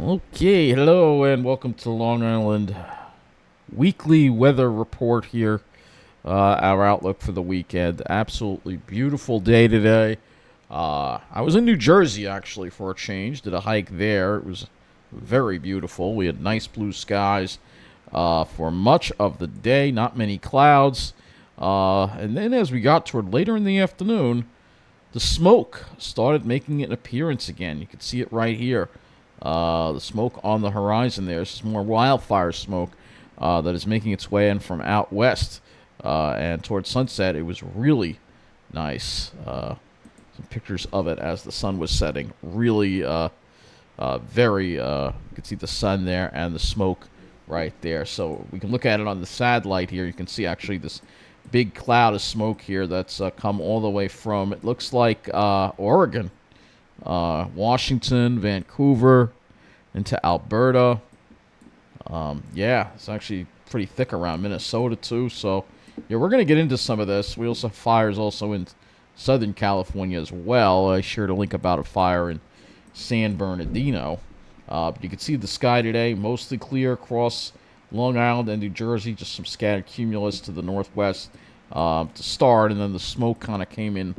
Okay, hello and welcome to Long Island weekly weather report here. Our outlook for the weekend. Absolutely beautiful day today. I was in New Jersey actually for a change. Did a hike there. It was very beautiful. We had nice blue skies for much of the day. Not many clouds. And then as we got toward later in the afternoon, the smoke started making an appearance again. You can see it right here. The smoke on the horizon there. This is more wildfire smoke that is making its way in from out west. And towards sunset, it was really nice. Some pictures of it as the sun was setting. Really very, you can see the sun there and the smoke right there. So we can look at it on the satellite here. You can see actually this big cloud of smoke here that's come all the way from, it looks like Oregon, Washington, Vancouver, into Alberta. Yeah, it's actually pretty thick around Minnesota too. So yeah, we're gonna get into some of this. We also have fires also in Southern California as well. I shared a link about a fire in San Bernardino. But you can see the sky today, mostly clear across Long Island and New Jersey. Just some scattered cumulus to the northwest to start, and then the smoke kind of came in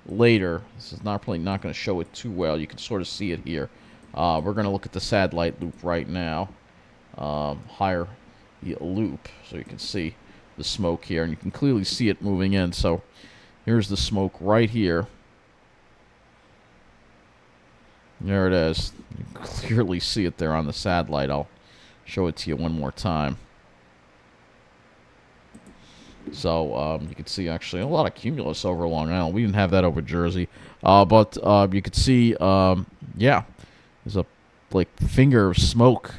later. This is probably not going to show it too well. You can sort of see it here. We're going to look at the satellite loop right now. Higher the loop, so you can see the smoke here, and you can clearly see it moving in. So here's the smoke right here. There it is. You can clearly see it there on the satellite. I'll show it to you one more time. So you can see actually a lot of cumulus over Long Island. We didn't have that over Jersey. But you could see, yeah, there's a finger of smoke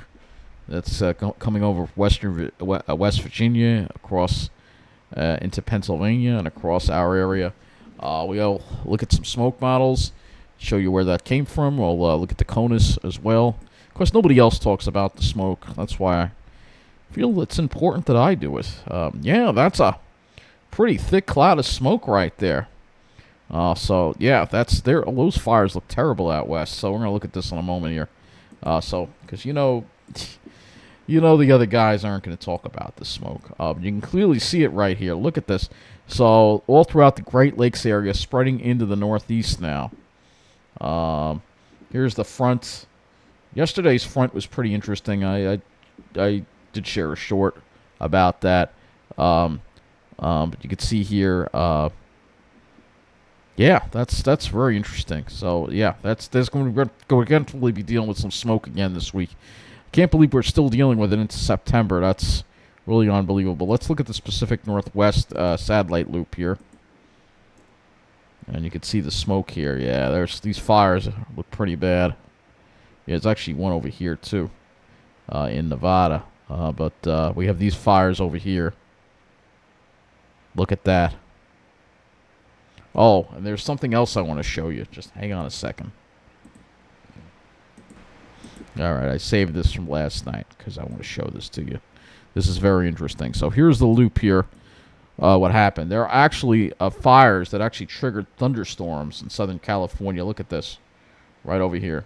that's coming over West Virginia, across into Pennsylvania, and across our area. We'll look at some smoke models, show you where that came from. We'll look at the CONUS as well. Of course, nobody else talks about the smoke. That's why I feel it's important that I do it. Yeah, that's a pretty thick cloud of smoke right there. So, yeah, that's there. Those fires look terrible out west. So we're going to look at this in a moment here. Because, you know the other guys aren't going to talk about the smoke. You can clearly see it right here. Look at this. So all throughout the Great Lakes area, spreading into the northeast now. Here's the front. Yesterday's front was pretty interesting. I did share a short about that. But you can see here. Yeah, that's very interesting. So yeah, there's going to eventually be dealing with some smoke again this week. Can't believe we're still dealing with it into September. That's really unbelievable. Let's look at the Pacific Northwest satellite loop here. And you can see the smoke here. Yeah, there's these fires look pretty bad. Yeah, there's actually one over here too, in Nevada. But we have these fires over here. Look at that. Oh, and there's something else I want to show you. Just hang on a second. All right, I saved this from last night because I want to show this to you. This is very interesting. So here's the loop here. What happened? There are actually fires that actually triggered thunderstorms in Southern California. Look at this, right over here.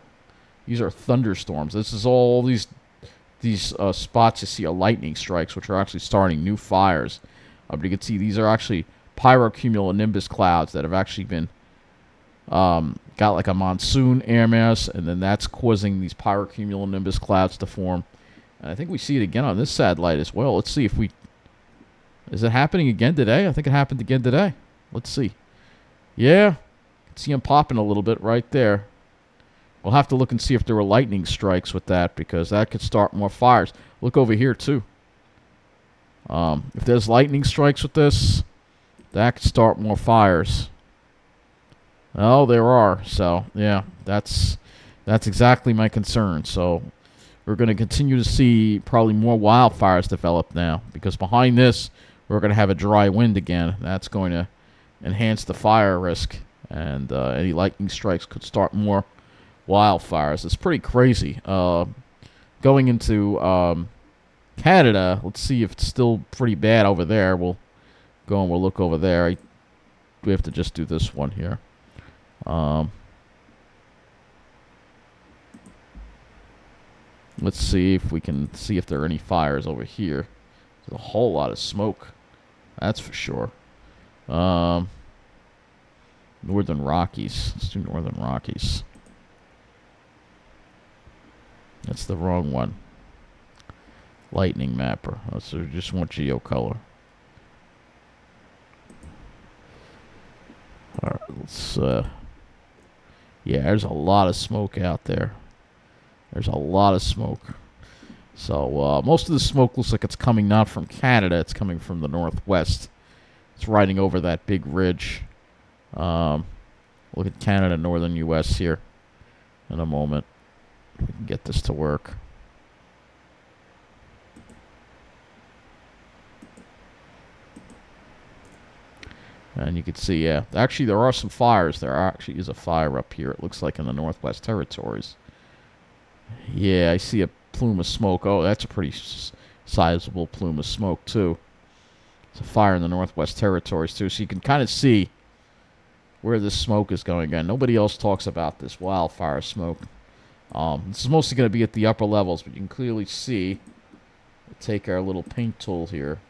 These are thunderstorms. This is all these spots you see are lightning strikes, which are actually starting new fires. But you can see these are actually pyrocumulonimbus clouds that have actually been got like a monsoon air mass, and then that's causing these pyrocumulonimbus clouds to form. And I think we see it again on this satellite as well. Let's see if we... Is it happening again today? I think it happened again today. Let's see. Yeah. You can see them popping a little bit right there. We'll have to look and see if there were lightning strikes with that, because that could start more fires. Look over here, too. If there's lightning strikes with this, that could start more fires. Oh, there are. So, yeah, that's exactly my concern. So we're going to continue to see probably more wildfires develop now, because behind this, we're going to have a dry wind again. That's going to enhance the fire risk, and any lightning strikes could start more wildfires. It's pretty crazy. Going into Canada, let's see if it's still pretty bad over there. We'll go and we'll look over there. We have to just do this one here. Let's see if we can see if there are any fires over here. There's a whole lot of smoke. That's for sure. Northern Rockies. Let's do Northern Rockies. That's the wrong one. Lightning mapper. Oh, so just want geocolor. Alright, let's yeah, there's a lot of smoke out there. There's a lot of smoke. So most of the smoke looks like it's coming not from Canada, it's coming from the northwest. It's riding over that big ridge. Look at Canada, northern U.S. here in a moment. We can get this to work. And you can see, yeah, actually there are some fires. There actually is a fire up here, it looks like, in the Northwest Territories. Yeah, I see a plume of smoke. Oh, that's a pretty sizable plume of smoke, too. It's a fire in the Northwest Territories, too. So you can kind of see where this smoke is going on. Nobody else talks about this wildfire smoke. This is mostly going to be at the upper levels, but you can clearly see. We'll take our little paint tool here.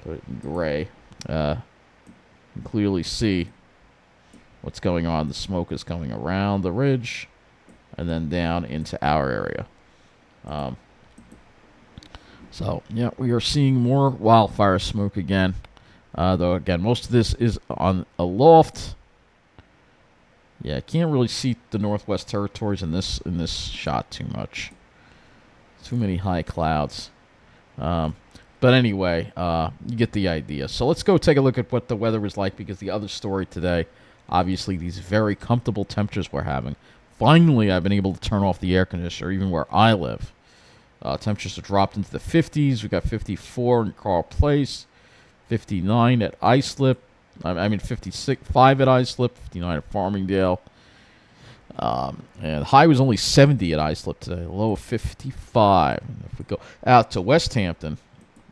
Put it in gray. You can clearly see what's going on. The smoke is coming around the ridge and then down into our area. So, yeah, we are seeing more wildfire smoke again. Though, again, most of this is on a loft. Yeah, I can't really see the Northwest Territories in this shot too much. Too many high clouds. But anyway, you get the idea. So let's go take a look at what the weather was like, because the other story today, obviously, these very comfortable temperatures we're having. Finally, I've been able to turn off the air conditioner, even where I live. Temperatures have dropped into the 50s. We got 54 in Carl Place, 59 at Islip. I mean, 5 at Islip, 59 at Farmingdale. And the high was only 70 at Islip today, low of 55. And if we go out to West Hampton,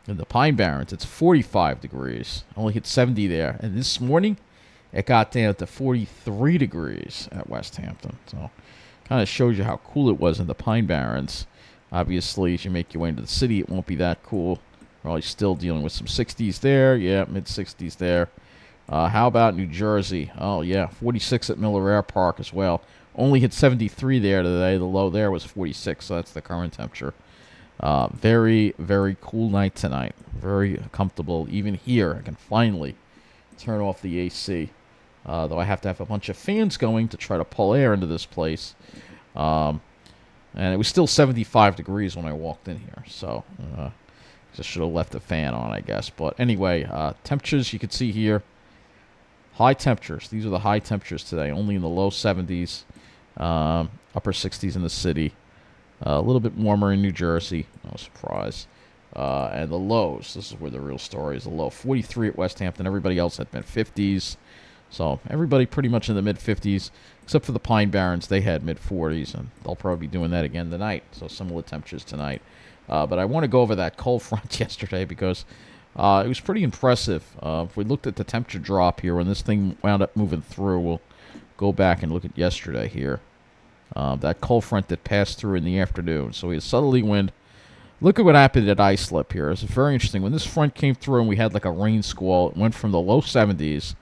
in the Pine Barrens, it's 45 degrees. Only hit 70 there. And this morning, it got down to 43 degrees at West Hampton. So, kind of shows you how cool it was in the Pine Barrens. Obviously, as you make your way into the city, it won't be that cool. Probably still dealing with some 60s there. Yeah, mid-60s there. How about New Jersey? Oh, yeah, 46 at Miller Air Park as well. Only hit 73 there today. The low there was 46, so that's the current temperature. Very, very cool night tonight. Very comfortable. Even here, I can finally turn off the AC. Though I have to have a bunch of fans going to try to pull air into this place. And it was still 75 degrees when I walked in here. So, just should have left the fan on, I guess. But anyway, temperatures you can see here. High temperatures. These are the high temperatures today. Only in the low 70s. Upper 60s in the city. A little bit warmer in New Jersey. No surprise. And the lows. This is where the real story is. The low 43 at West Hampton. Everybody else had mid-50s. So everybody pretty much in the mid-50s. Except for the Pine Barrens. They had mid-40s. And they'll probably be doing that again tonight. So similar temperatures tonight. But I want to go over that cold front yesterday because it was pretty impressive. If we looked at the temperature drop here when this thing wound up moving through, we'll go back and look at yesterday here. That cold front that passed through in the afternoon. So we had southerly wind. Look at what happened at Islip here. It's very interesting. When this front came through and we had like a rain squall, it went from the low 70s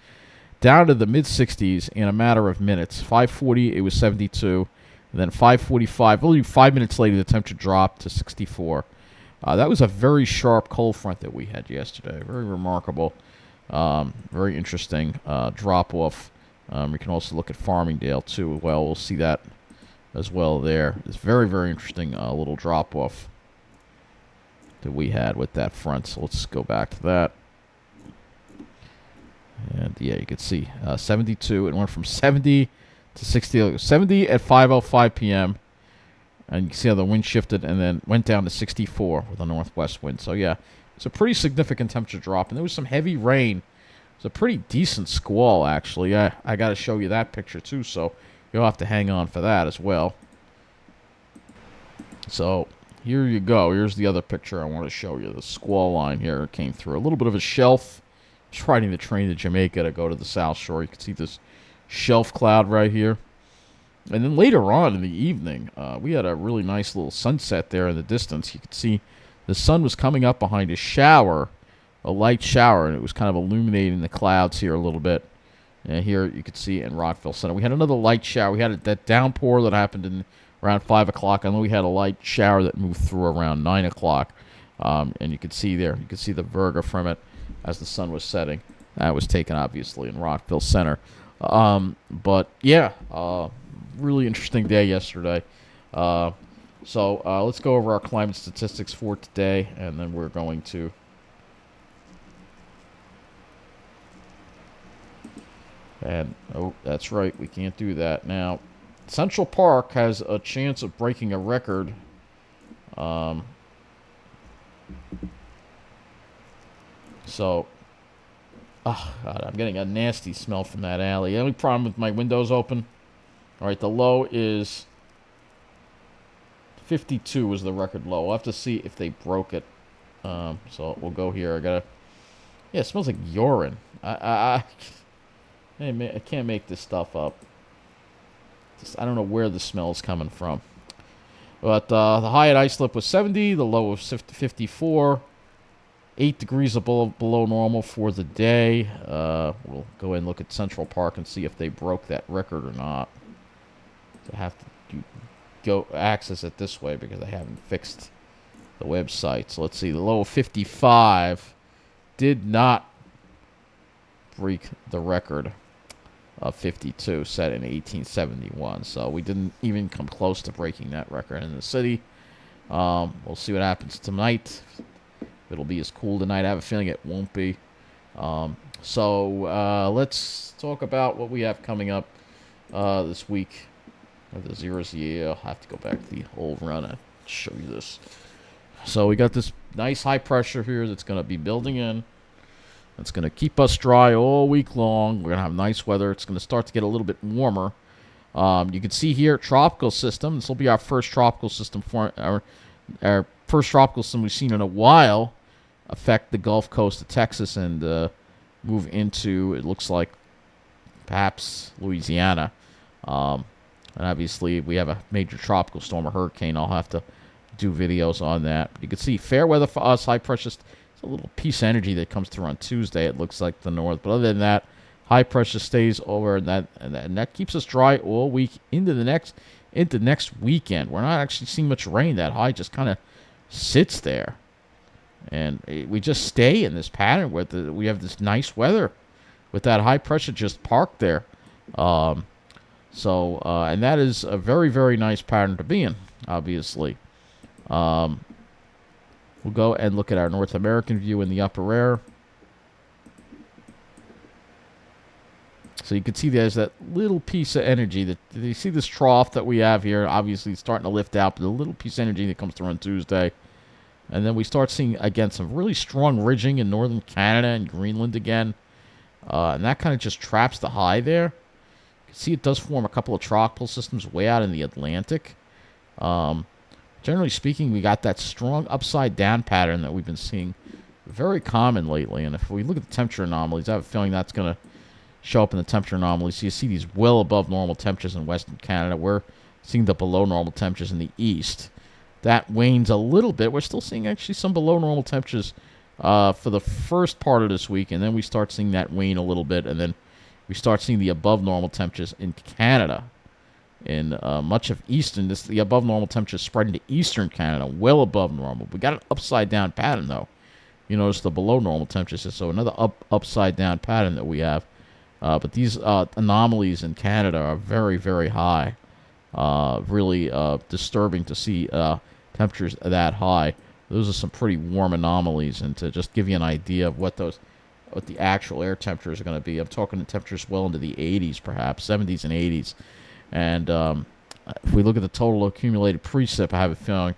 down to the mid-60s in a matter of minutes. 5:40, it was 72. And then 5:45, only 5 minutes later, the temperature dropped to 64. That was a very sharp cold front that we had yesterday. Very remarkable. Very interesting drop-off. We can also look at Farmingdale, too. Well, we'll see that as well there. It's very, very interesting little drop-off that we had with that front. So let's go back to that. And, yeah, you can see 72. It went from 70 to 60. 70 at 5:05 p.m. And you can see how the wind shifted and then went down to 64 with a northwest wind. So, yeah, it's a pretty significant temperature drop. And there was some heavy rain. It's a pretty decent squall, actually. I got to show you that picture, too. So you'll have to hang on for that as well. So here you go. Here's the other picture I want to show you. The squall line here came through. A little bit of a shelf. Just riding the train to Jamaica to go to the South Shore. You can see this shelf cloud right here. And then later on in the evening, we had a really nice little sunset there in the distance. You could see the sun was coming up behind a shower, a light shower, and it was kind of illuminating the clouds here a little bit. And here you could see in Rockville Center. We had another light shower. We had that downpour that happened in around 5 o'clock, and then we had a light shower that moved through around 9 o'clock. And you could see there, you could see the verga from it as the sun was setting. That was taken, obviously, in Rockville Center. But, yeah, really interesting day yesterday. So let's go over our climate statistics for today, and then we're going to... And, oh, that's right, we can't do that. Now, Central Park has a chance of breaking a record. So, oh, God, I'm getting a nasty smell from that alley. Any problem with my windows open? All right, the low is 52 was the record low. We'll have to see if they broke it. So we'll go here. I gotta... Yeah, it smells like urine. I can't make this stuff up. I don't know where the smell is coming from. But the high at Islip was 70. The low was 54. 8 degrees below normal for the day. We'll go ahead and look at Central Park and see if they broke that record or not. I have to go access it this way because I haven't fixed the website. So let's see. The low of 55 did not break the record of 52 set in 1871. So we didn't even come close to breaking that record in the city. We'll see what happens tonight. It'll be as cool tonight. I have a feeling it won't be. So let's talk about what we have coming up this week. The zeros, yeah, I'll have to go back to the old run and show you this. So we got this nice high pressure here that's going to be building in. It's going to keep us dry all week long. We're going to have nice weather. It's going to start to get a little bit warmer. You can see here, tropical system. This will be our first tropical system for our first tropical system we've seen in a while. Affect the Gulf Coast of Texas and move into, it looks like, perhaps Louisiana. And obviously, we have a major tropical storm, a hurricane. I'll have to do videos on that. You can see fair weather for us, high pressure. It's a little piece of energy that comes through on Tuesday, it looks like, the north. But other than that, high pressure stays over, and that keeps us dry all week into next weekend. We're not actually seeing much rain. That high just kind of sits there. And we just stay in this pattern where we have this nice weather with that high pressure just parked there. And that is a very, very nice pattern to be in, obviously. We'll go and look at our North American view in the upper air. So you can see there's that little piece of energy. That you see this trough that we have here, obviously it's starting to lift out, but the little piece of energy that comes through on Tuesday. And then we start seeing, again, some really strong ridging in northern Canada and Greenland again. And that kind of just traps the high there. You can see it does form a couple of tropical systems way out in the Atlantic. Generally speaking, we got that strong upside-down pattern that we've been seeing very common lately. And if we look at the temperature anomalies, I have a feeling that's going to show up in the temperature anomalies. So you see these well above normal temperatures in Western Canada. We're seeing the below normal temperatures in the east. That wanes a little bit. We're still seeing actually some below normal temperatures for the first part of this week, and then we start seeing that wane a little bit, and then we start seeing the above normal temperatures in Canada. In much of the above normal temperatures spreading to eastern Canada, well above normal. We got an upside down pattern, though. You notice the below normal temperatures, so another upside down pattern that we have. But these anomalies in Canada are very, very high. Really disturbing to see temperatures that high. Those are some pretty warm anomalies, and to just give you an idea of what the actual air temperatures are going to be, I'm talking temperatures well into the 80s, perhaps 70s and 80s. And if we look at the total accumulated precip, I have a feeling,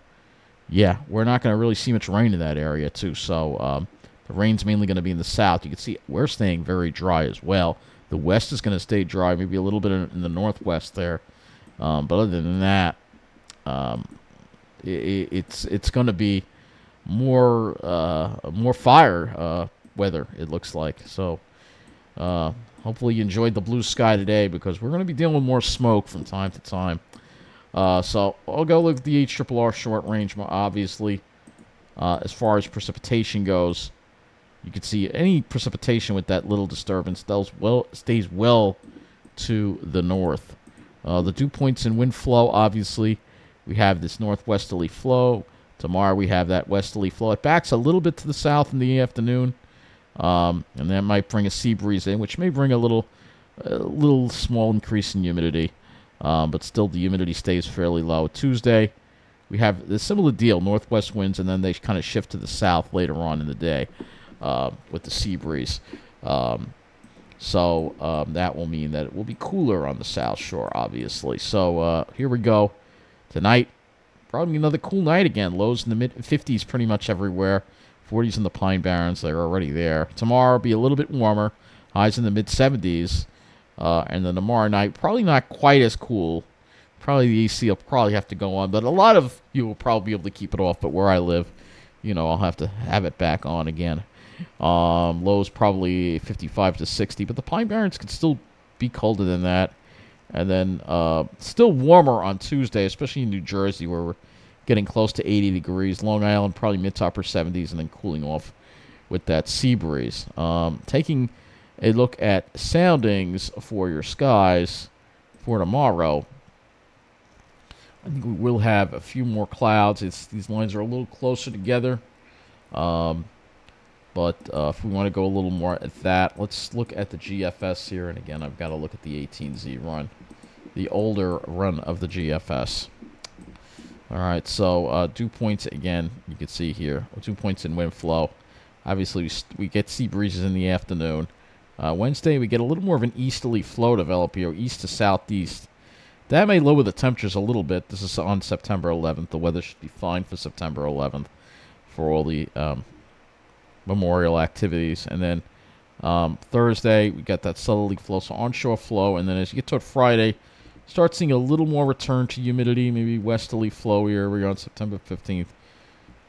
yeah, we're not going to really see much rain in that area too. So the rain's mainly going to be in the south. You can see we're staying very dry as well. The west is going to stay dry, maybe a little bit in the northwest there. But other than that, it's going to be more fire weather, it looks like. So Hopefully you enjoyed the blue sky today because we're going to be dealing with more smoke from time to time. So I'll go look at the HRRR short range, obviously. As far as precipitation goes, you can see any precipitation with that little disturbance stays well to the north. The dew points in wind flow, obviously, we have this northwesterly flow. Tomorrow we have that westerly flow. It backs a little bit to the south in the afternoon, and that might bring a sea breeze in, which may bring a little small increase in humidity, but still the humidity stays fairly low. Tuesday, we have the similar deal, northwest winds, and then they kind of shift to the south later on in the day with the sea breeze. So that will mean that it will be cooler on the South Shore, obviously. So here we go. Tonight, probably another cool night again. Lows in the mid-50s pretty much everywhere. 40s in the Pine Barrens. They're already there. Tomorrow will be a little bit warmer. Highs in the mid-70s. And then tomorrow night, probably not quite as cool. Probably the AC will probably have to go on. But a lot of you will probably be able to keep it off. But where I live, I'll have to have it back on again. Lows probably 55 to 60, but the Pine Barrens could still be colder than that. And then still warmer on Tuesday, especially in New Jersey, where we're getting close to 80 degrees. Long Island probably mid to upper 70s, and then cooling off with that sea breeze. Taking a look at soundings for your skies for tomorrow, I think we will have a few more clouds. These lines are a little closer together. But if we want to go a little more at that, let's look at the GFS here. And again, I've got to look at the 18Z run, the older run of the GFS. All right, so dew points again, you can see here, dew points in wind flow. Obviously, we get sea breezes in the afternoon. Wednesday, we get a little more of an easterly flow develop here, east to southeast. That may lower the temperatures a little bit. This is on September 11th. The weather should be fine for September 11th for all the memorial activities. And then Thursday, we got that southerly flow, so onshore flow. And then as you get toward Friday, start seeing a little more return to humidity, maybe westerly flow here. We're on September 15th.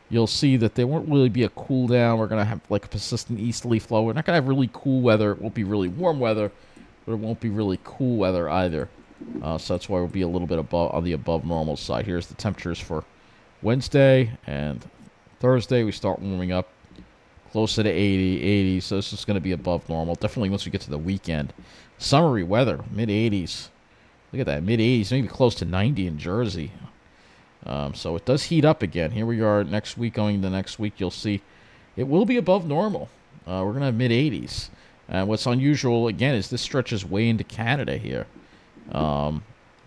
You'll see that there won't really be a cool down. We're going to have like a persistent easterly flow. We're not going to have really cool weather. It won't be really warm weather, but it won't be really cool weather either. So that's why we'll be a little bit on the above normal side. Here's the temperatures for Wednesday and Thursday. We start warming up closer to 80. So this is going to be above normal. Definitely once we get to the weekend. Summery weather, mid-80s. Look at that, mid-80s, maybe close to 90 in Jersey. So it does heat up again. Here we are next week, going to next week. You'll see it will be above normal. We're going to have mid-80s. And what's unusual, again, is this stretches way into Canada here.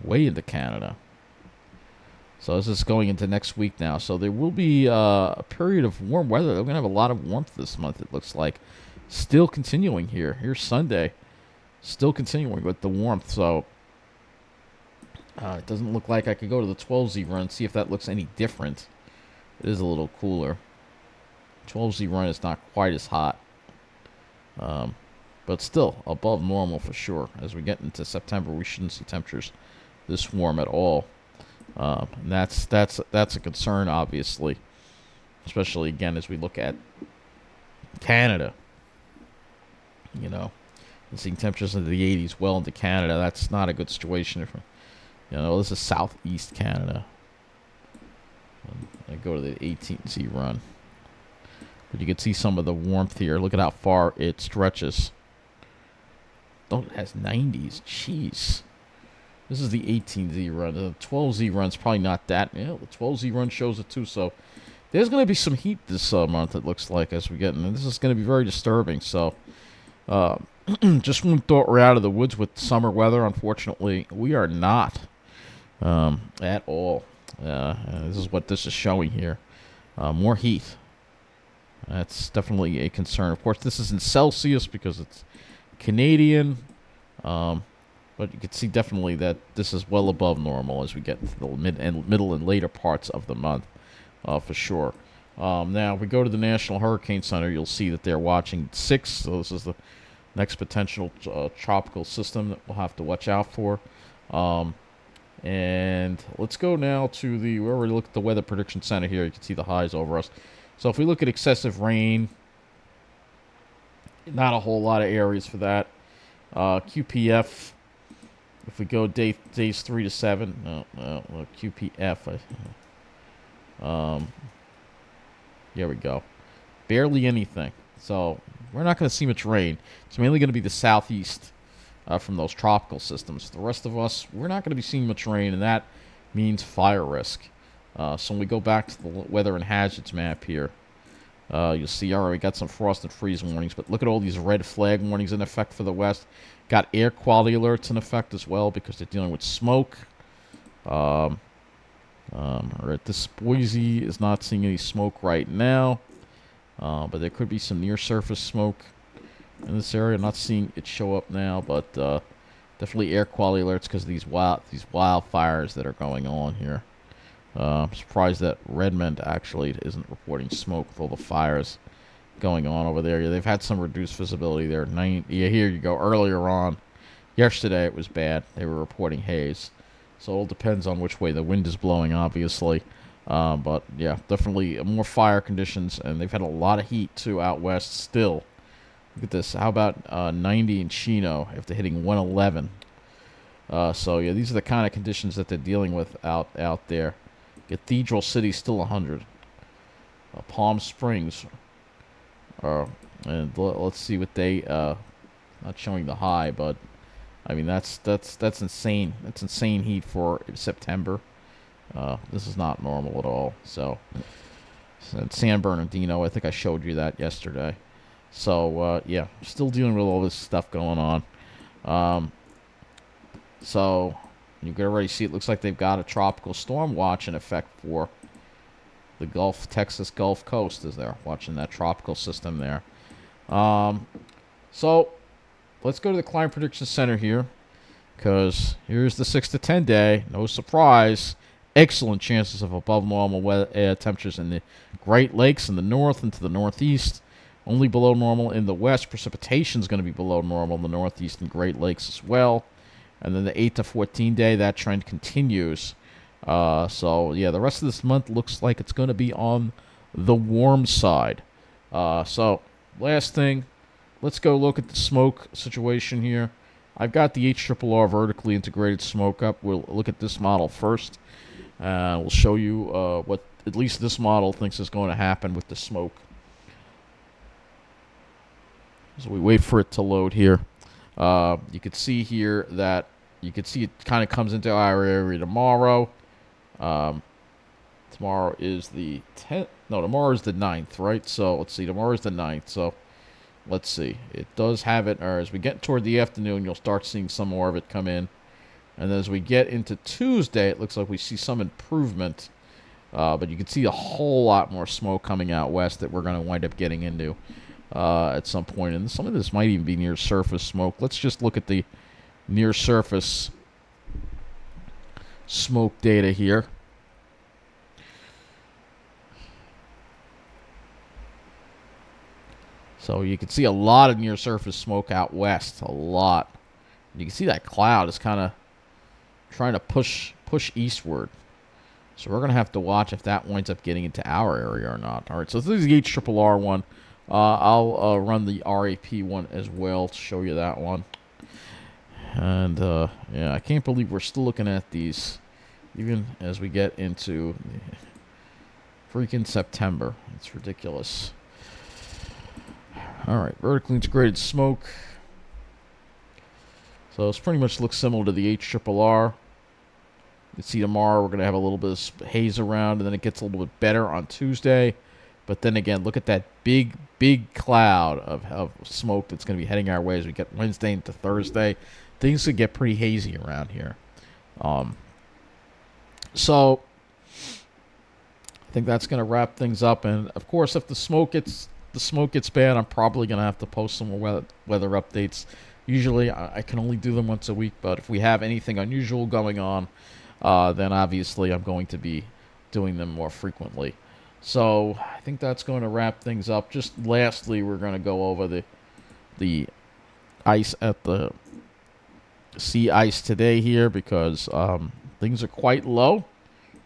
Way into Canada. So this is going into next week now. So there will be a period of warm weather. We're going to have a lot of warmth this month, it looks like. Still continuing here. Here's Sunday. Still continuing with the warmth. So it doesn't look like I could go to the 12Z run, see if that looks any different. It is a little cooler. 12Z run is not quite as hot. But still above normal for sure. As we get into September, we shouldn't see temperatures this warm at all. And that's a concern, obviously. Especially, again, as we look at Canada. And seeing temperatures into the 80s well into Canada, that's not a good situation. This is southeast Canada. I go to the 18Z run. But you can see some of the warmth here. Look at how far it stretches. Oh, it has 90s. Jeez. This is the 18Z run. The 12Z run's probably not that. Yeah, the 12Z run shows it too. So there's going to be some heat this month, it looks like, as we get in. And this is going to be very disturbing. So just when we thought we're out of the woods with summer weather, unfortunately, we are not at all. This is what this is showing here. More heat. That's definitely a concern. Of course, this is in Celsius because it's Canadian. But you can see definitely that this is well above normal as we get into the middle and later parts of the month, for sure. Now, if we go to the National Hurricane Center, you'll see that they're watching 6. So this is the next potential tropical system that we'll have to watch out for. And let's go now to we already looked at the Weather Prediction Center here. You can see the highs over us. So if we look at excessive rain, not a whole lot of areas for that. QPF, if we go days 3 to 7, no, QPF, here we go. Barely anything. So we're not going to see much rain. It's mainly going to be the southeast from those tropical systems. The rest of us, we're not going to be seeing much rain, and that means fire risk. So when we go back to the weather and hazards map here, you'll see, all right, we got some frost and freeze warnings, but look at all these red flag warnings in effect for the west. Got air quality alerts in effect as well because they're dealing with smoke. All right, this Boise is not seeing any smoke right now, but there could be some near-surface smoke in this area. I'm not seeing it show up now, but definitely air quality alerts because of these wildfires that are going on here. I'm surprised that Redmond actually isn't reporting smoke with all the fires going on over there. Yeah, they've had some reduced visibility there. Yeah, here you go. Earlier on, yesterday it was bad. They were reporting haze. So it all depends on which way the wind is blowing, obviously. But, yeah, definitely more fire conditions. And they've had a lot of heat, too, out west still. Look at this. How about 90 in Chino after hitting 111? So, yeah, these are the kind of conditions that they're dealing with out there. Cathedral City still 100. Palm Springs. And let's see what they... not showing the high, but... I mean, that's insane. That's insane heat for September. This is not normal at all. So San Bernardino, I think I showed you that yesterday. So, yeah, still dealing with all this stuff going on. So you can already see it looks like they've got a tropical storm watch in effect for the Texas Gulf Coast as they're watching that tropical system there. So let's go to the Climate Prediction Center here, because here's the 6 to 10 day. No surprise. Excellent chances of above normal weather, temperatures in the Great Lakes in the north and to the northeast. Only below normal in the west. Precipitation is going to be below normal in the northeast and Great Lakes as well. And then the 8 to 14 day, that trend continues. So, yeah, the rest of this month looks like it's going to be on the warm side. So, last thing. Let's go look at the smoke situation here. I've got the HRRR vertically integrated smoke up. We'll look at this model first. We'll show you what at least this model thinks is going to happen with the smoke. So we wait for it to load here. You can see here that it kind of comes into our area tomorrow. Tomorrow is the 10th. No, tomorrow is the 9th, right? So let's see. Tomorrow is the 9th. So let's see. It does have it, or as we get toward the afternoon, you'll start seeing some more of it come in. And as we get into Tuesday, it looks like we see some improvement. But you can see a whole lot more smoke coming out west that we're going to wind up getting into at some point. And some of this might even be near surface smoke. Let's just look at the near surface smoke data here. So you can see a lot of near-surface smoke out west, a lot. You can see that cloud is kind of trying to push eastward. So we're going to have to watch if that winds up getting into our area or not. All right, so this is the HRRR one. I'll run the RAP one as well to show you that one. And, yeah, I can't believe we're still looking at these, even as we get into freaking September. It's ridiculous. All right, vertically integrated smoke. So it's pretty much looks similar to the HRRR. You can see tomorrow we're going to have a little bit of haze around, and then it gets a little bit better on Tuesday. But then again, look at that big cloud of smoke that's going to be heading our way as we get Wednesday into Thursday. Things could get pretty hazy around here. So I think that's going to wrap things up. And of course, if the smoke gets bad, I'm probably going to have to post some more weather updates. Usually, I can only do them once a week, but if we have anything unusual going on, then obviously I'm going to be doing them more frequently. So I think that's going to wrap things up. Just lastly, we're going to go over the ice at the sea ice today here because things are quite low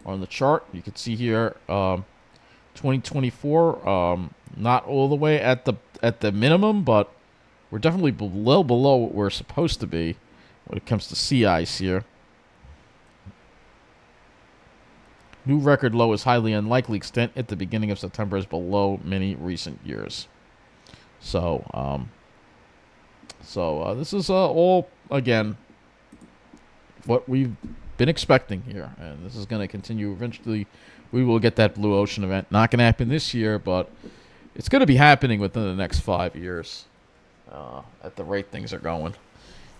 on the chart. You can see here 2024, not all the way at the minimum, but We're definitely below what we're supposed to be when it comes to sea ice here. New record low is highly unlikely. Extent at the beginning of September is below many recent years. So, this is all, again, what we've been expecting here. And this is going to continue. Eventually, we will get that blue ocean event. Not going to happen this year, but it's going to be happening within the next 5 years at the rate things are going.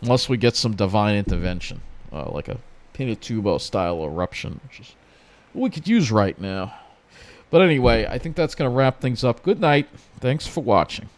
Unless we get some divine intervention, like a Pinatubo-style eruption, which is what we could use right now. But anyway, I think that's going to wrap things up. Good night. Thanks for watching.